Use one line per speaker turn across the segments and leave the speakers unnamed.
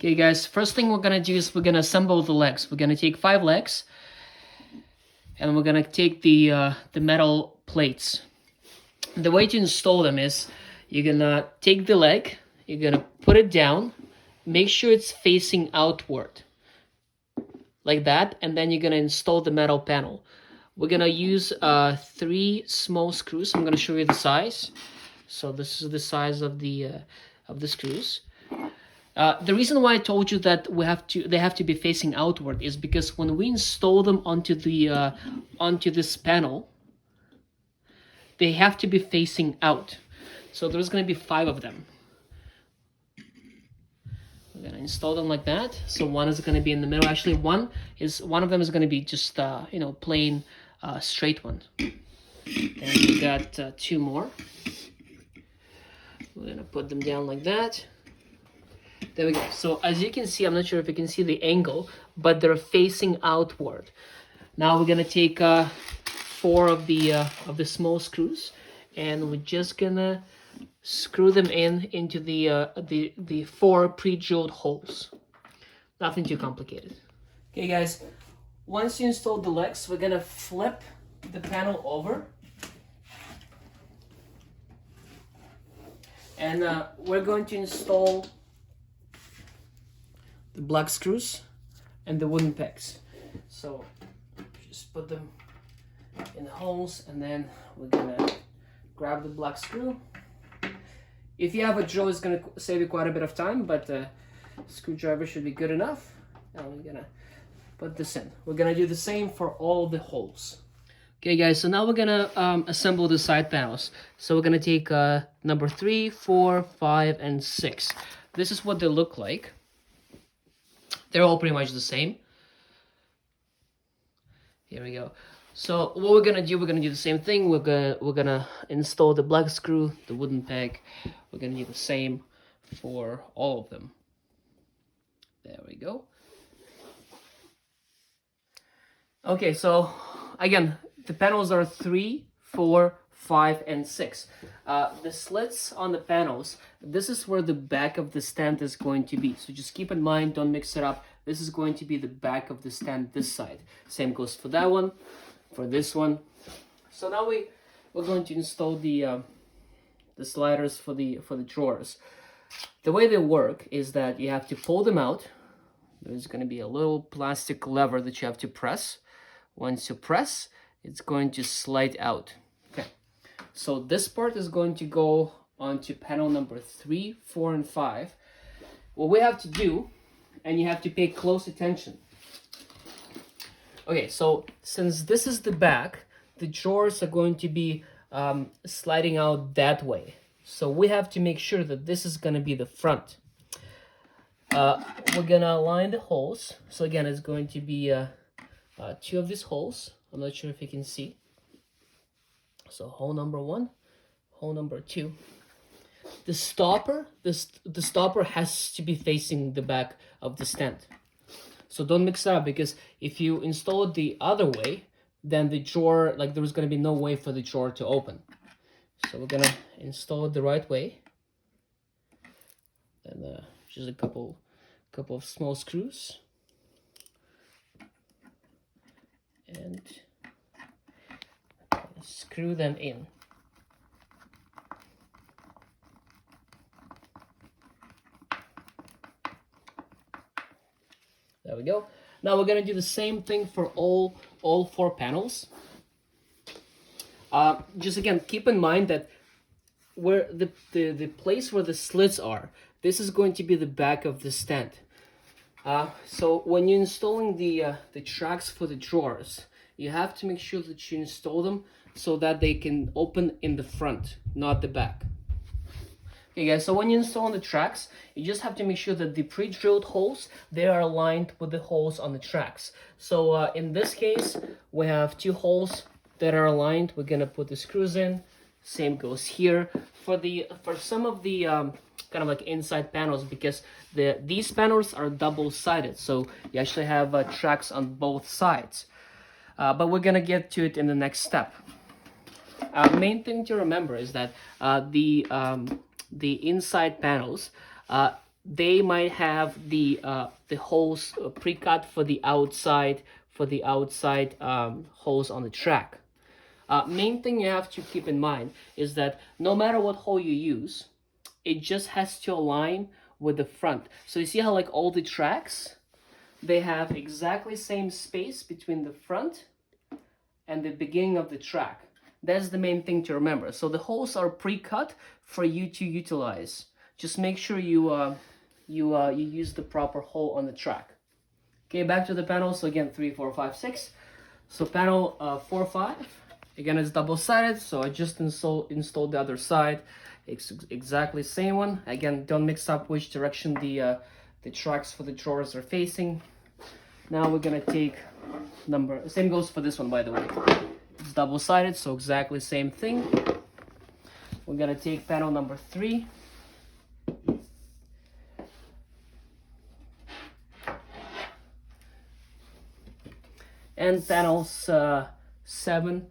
Okay guys, first thing we're gonna do is we're gonna assemble the legs. We're gonna take 5 legs and we're gonna take the metal plates. The way to install them is you're gonna take the leg, you're gonna put it down, make sure it's facing outward like that, and then you're gonna install the metal panel. We're gonna use 3 small screws. I'm gonna show you the size. So this is the size of the screws. The reason why I told you that they have to be facing outward is because when we install them onto this panel, they have to be facing out. So there's going to be 5 of them. We're going to install them like that. So one is going to be in the middle. Actually, one of them is going to be just plain straight one. And we got 2 more. We're going to put them down like that. There we go. So as you can see, I'm not sure if you can see the angle, but they're facing outward. Now we're gonna take 4 of the small screws, and we're just gonna screw them into the 4 pre-drilled holes. Nothing too complicated. Okay, guys. Once you install the legs, we're gonna flip the panel over, and we're going to install the black screws and the wooden pegs. So just put them in the holes, and then we're gonna grab the black screw. If you have a drill, it's gonna save you quite a bit of time, but screwdriver should be good enough. Now we're gonna put this in. We're gonna do the same for all the holes. Okay guys, so now we're gonna assemble the side panels. So we're gonna take number 3, 4, 5, and 6. This is what they look like. They're all pretty much the same. Here we go. So what we're gonna do the same thing. We're gonna install the black screw, the wooden peg. We're gonna do the same for all of them. There we go. Okay, so again, the panels are 3, 4, 5, and 6. The slits on the panels, this is where the back of the stand is going to be. So just keep in mind, don't mix it up. This is going to be the back of the stand this side. Same goes for that one, for this one. So now we're going to install the sliders for the drawers. The way they work is that you have to pull them out. There's going to be a little plastic lever that you have to press. Once you press, it's going to slide out. Okay. So this part is going to go onto panel number 3, 4, and 5. What we have to do, and you have to pay close attention. Okay, so since this is the back, the drawers are going to be sliding out that way. So we have to make sure that this is going to be the front. We're going to align the holes. So again, it's going to be 2 of these holes. I'm not sure if you can see. So hole number 1, hole number 2. The stopper has to be facing the back of the stand. So don't mix it up, because if you install it the other way, then the drawer, there's going to be no way for the drawer to open. So we're going to install it the right way. And just a couple of small screws. And screw them in. There we go. Now we're gonna do the same thing for all 4 panels. Just again, keep in mind that where the place where the slits are, this is going to be the back of the stand. So when you're installing the tracks for the drawers, you have to make sure that you install them so that they can open in the front, not the back. Okay guys, so when you install the tracks, you just have to make sure that the pre-drilled holes, they are aligned with the holes on the tracks. So in this case, we have 2 holes that are aligned. We're gonna put the screws in. Same goes here for some of the kind of like inside panels, because these panels are double-sided, so you actually have tracks on both sides. But we're gonna get to it in the next step. Main thing to remember is that the inside panels, they might have the holes pre-cut for the outside holes on the track. Main thing you have to keep in mind is that no matter what hole you use, it just has to align with the front. So you see how like all the tracks, they have exactly same space between the front and the beginning of the track. That's the main thing to remember. So the holes are pre-cut for you to utilize. Just make sure you use the proper hole on the track. Okay, back to the panel. So again, 3, 4, 5, 6. So panel 4, 5. Again, it's double-sided. So I just installed the other side. It's exactly same one. Again, don't mix up which direction the tracks for the drawers are facing. Now we're gonna take same goes for this one, by the way. It's double-sided, so exactly same thing. We're gonna take panel number 3. And panels 7,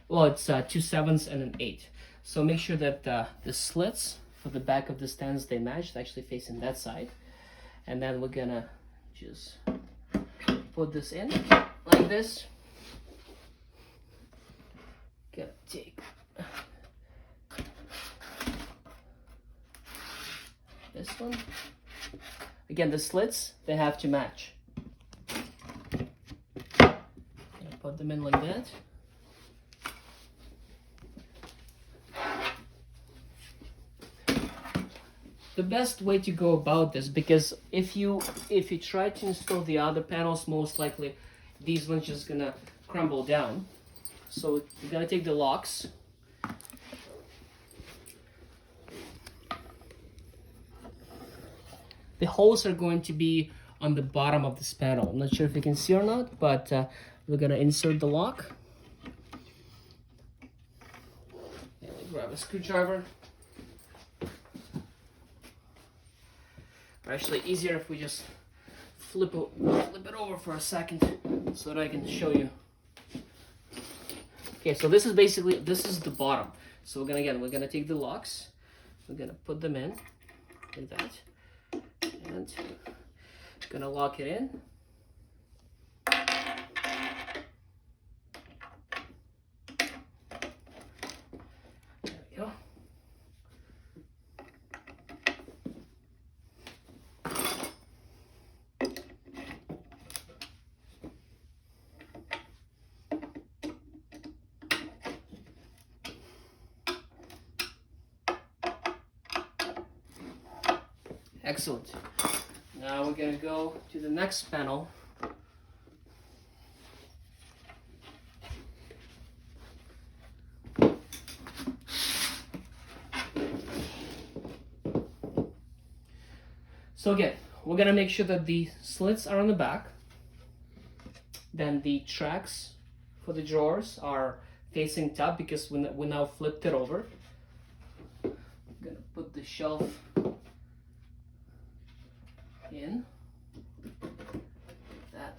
well, it's 2 7s and an 8. So make sure that the slits for the back of the stands, they match. They're actually facing that side. And then we're gonna just put this in like this. Gonna take this one. Again, the slits, they have to match. Gonna put them in like that. The best way to go about this, because if you try to install the other panels, most likely these ones just gonna crumble down. So you're gonna take the locks. The holes are going to be on the bottom of this panel. I'm not sure if you can see or not, but we're gonna insert the lock. And grab a screwdriver. Actually, easier if we just flip it over for a second so that I can show you. Okay, so this is the bottom. So we're gonna take the locks, we're gonna put them in like that, and gonna lock it in. There we go. Excellent. Now we're gonna go to the next panel. So again, we're gonna make sure that the slits are on the back. Then the tracks for the drawers are facing top because we now flipped it over. I'm gonna put the shelf in that.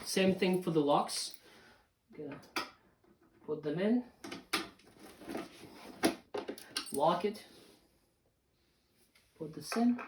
Same thing for the locks. I'm gonna put them in, lock it, put this in.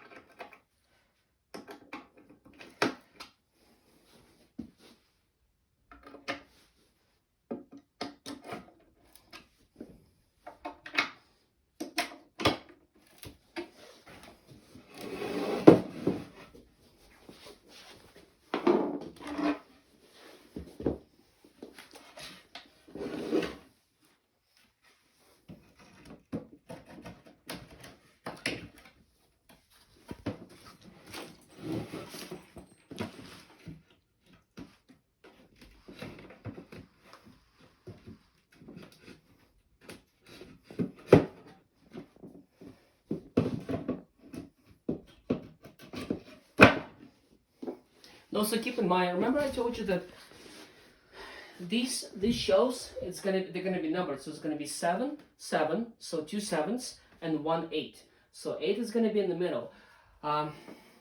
also keep in mind, remember I told you that these shelves, they're gonna be numbered. So it's gonna be 7, 7, so 2 7s and 1 8. So 8 is gonna be in the middle.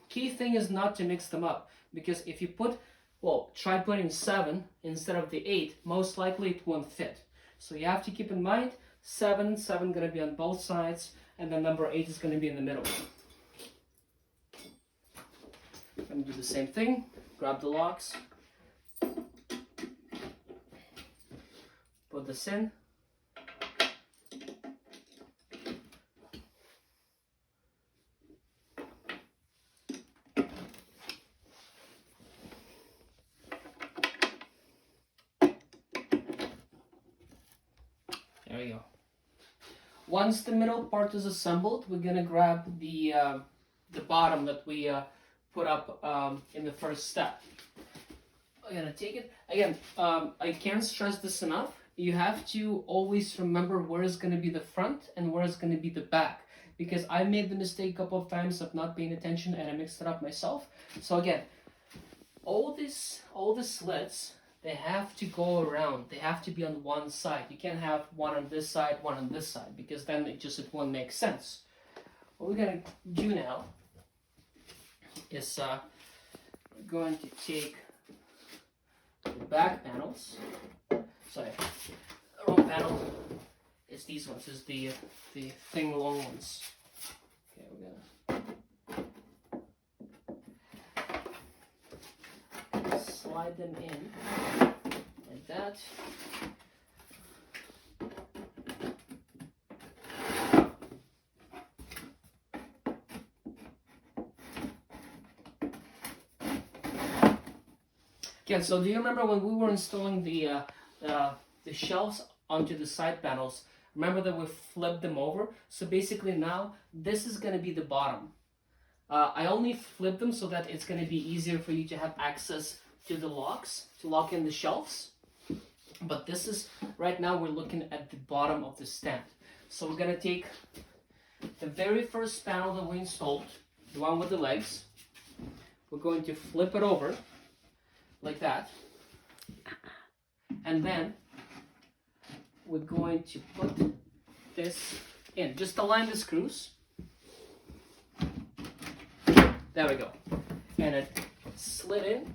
Key thing is not to mix them up, because if you try putting 7 instead of the 8, most likely it won't fit. So you have to keep in mind 7, 7 gonna be on both sides, and then number 8 is gonna be in the middle. I'm gonna do the same thing. Grab the locks. Put this in. There we go. Once the middle part is assembled, we're gonna grab the bottom that we put up in the first step. I'm gonna take it again. I can't stress this enough. You have to always remember where is going to be the front and where is going to be the back, because I made the mistake a couple of times of not paying attention and I mixed it up myself. So again, all the slits, they have to go around. They have to be on one side. You can't have one on this side, one on this side, because then it won't make sense. What we're going to do now is we're going to take the back panels. Sorry, the wrong panel is these ones, is the thin long ones. Okay, we're gonna slide them in like that. Yeah, so do you remember when we were installing the shelves onto the side panels? Remember that we flipped them over? So basically now, this is going to be the bottom. I only flipped them so that it's going to be easier for you to have access to the locks, to lock in the shelves. But this is, right now we're looking at the bottom of the stand. So we're going to take the very first panel that we installed, the one with the legs. We're going to flip it over like that, and then we're going to put this in. Just align the screws. There we go. And it slid in.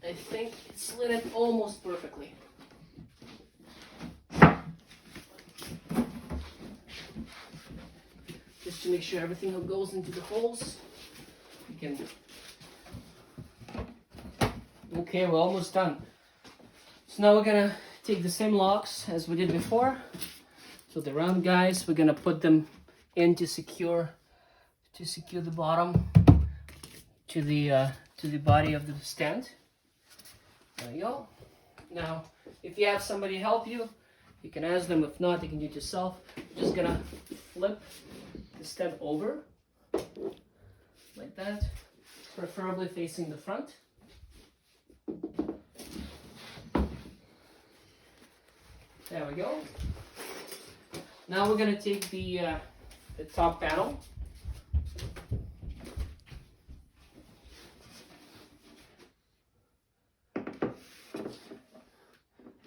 I think it slid in almost perfectly. Just to make sure everything goes into the holes. You can. Okay, we're almost done. So now we're gonna take the same locks as we did before. So the round guys, we're gonna put them in to secure the bottom to the body of the stand. There you go. Now, if you have somebody help you, you can ask them. If not, you can do it yourself. You're just gonna flip the stand over like that, preferably facing the front. There we go. Now we're going to take the top panel.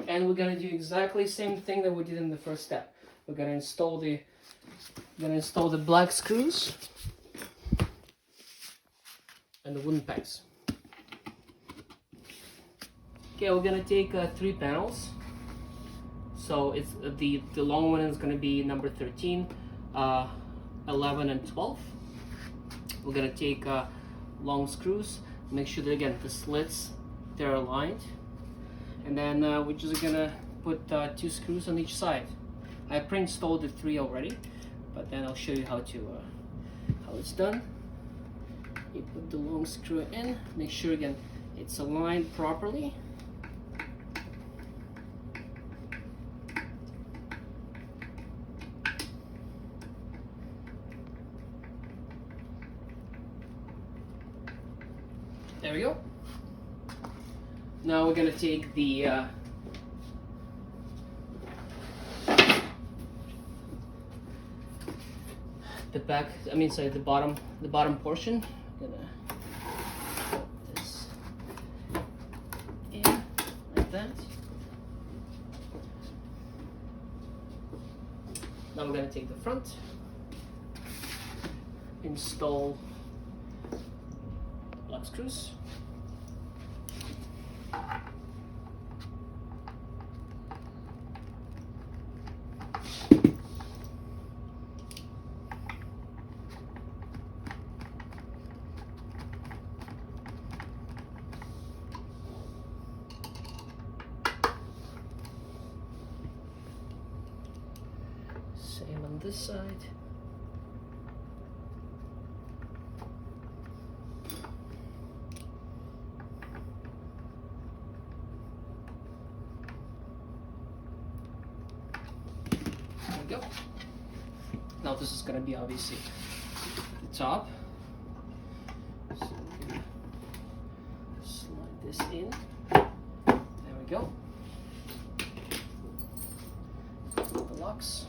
And we're going to do exactly the same thing that we did in the first step. We're going to install the black screws and the wooden pegs. Okay, we're going to take 3 panels. So it's the long one is going to be number 13, 11, and 12. We're going to take long screws. Make sure that again the slits, they're aligned, and then we're just going to put 2 screws on each side. I pre-installed the 3 already, but then I'll show you how it's done. You put the long screw in. Make sure again it's aligned properly. There we go. Now we're going to take the bottom portion. I'm gonna put this Now we're going to take the front, install lock screws. Same on this side. There we go. Now this is going to be obviously the top. So we're going to slide this in. There we go. The locks.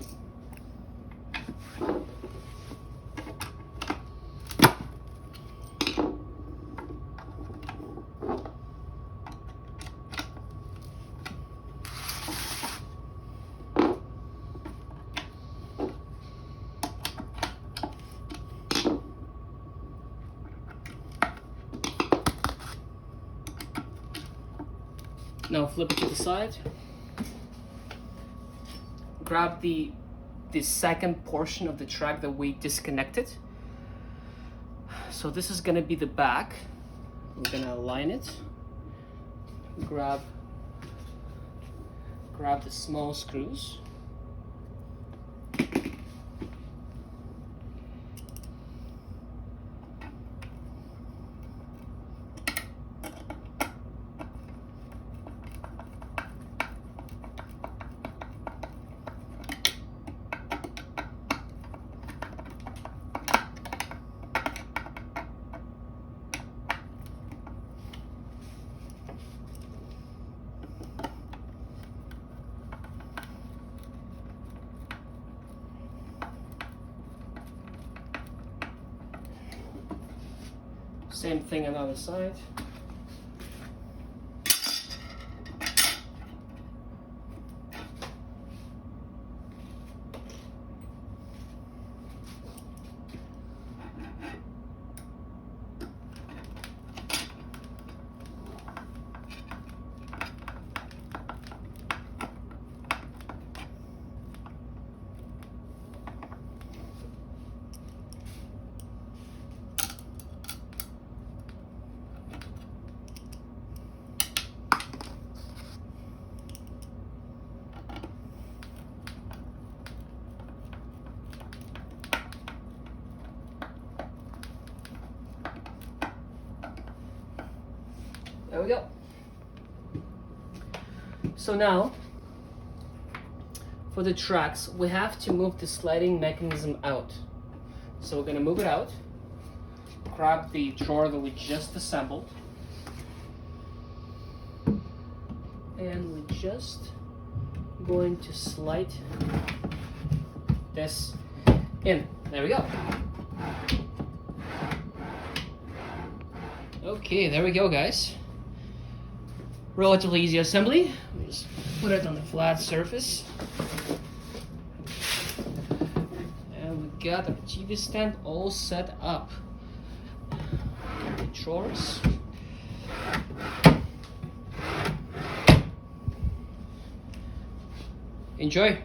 Now flip it to the side. Grab the second portion of the track that we disconnected. So this is gonna be the back. We're gonna align it. Grab the small screws. Same thing on the other side. There we go. So now, for the tracks, we have to move the sliding mechanism out. So we're gonna move it out, grab the drawer that we just assembled, and we're just going to slide this in. There we go. Okay, there we go, guys. Relatively easy assembly. We just put it on the flat surface. And we got our TV stand all set up. The drawers. Enjoy.